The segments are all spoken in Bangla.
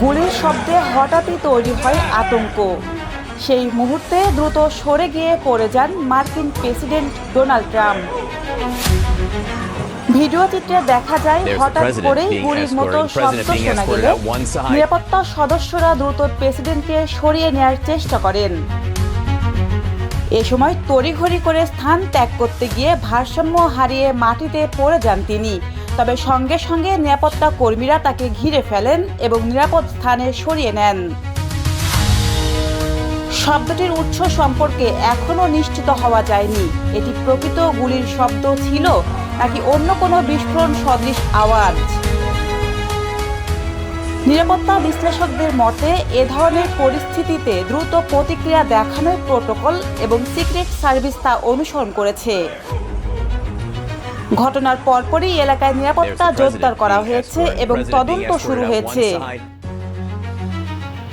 গুলির শব্দে হঠাৎই তৈরি হয় আতঙ্ক। সেই মুহূর্তে দ্রুত সরে গিয়ে পড়ে যান মার্কিন প্রেসিডেন্ট ডোনাল্ড ট্রাম্প। ভিডিও চিত্রে দেখা যায় হঠাৎ করেই গুলির মতো শব্দ শোনা গেলে নিরাপত্তা সদস্যরা দ্রুত প্রেসিডেন্টকে সরিয়ে নেওয়ার চেষ্টা করেন। এ সময় তড়িঘড়ি করে স্থান ত্যাগ করতে গিয়ে ভারসাম্য হারিয়ে মাটিতে পড়ে যান তিনি। তবে সঙ্গে সঙ্গে নিরাপত্তা কর্মীরা তাকে ঘিরে ফেলেন এবং নিরাপদ স্থানে সরিয়ে নেন। শব্দটির উৎস সম্পর্কে এখনও নিশ্চিত হওয়া যায়নি। এটি প্রকৃত গুলির শব্দ ছিল নাকি অন্য কোনো বিস্ফোরণ সদৃশ আওয়াজ। নিরাপত্তা বিশ্লেষকদের মতে এ ধরনের পরিস্থিতিতে দ্রুত প্রতিক্রিয়া দেখানোর প্রোটোকল এবং সিক্রেট সার্ভিস তা অনুসরণ করেছে। ঘটনার পরপরই এলাকায় নিরাপত্তা জোরদার করা হয়েছে এবং তদন্ত শুরু হয়েছে।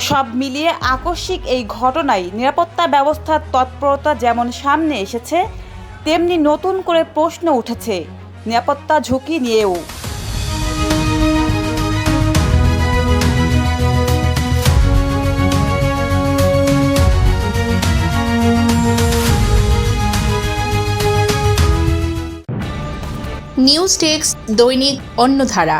সব মিলিয়ে আকস্মিক এই ঘটনায় নিরাপত্তা ব্যবস্থার তৎপরতা যেমন সামনে এসেছে, তেমনি নতুন করে প্রশ্ন উঠেছে নিরাপত্তা ঝুঁকি নিয়েও। নিউজ ডেস্ক, দৈনিক অন্যধারা।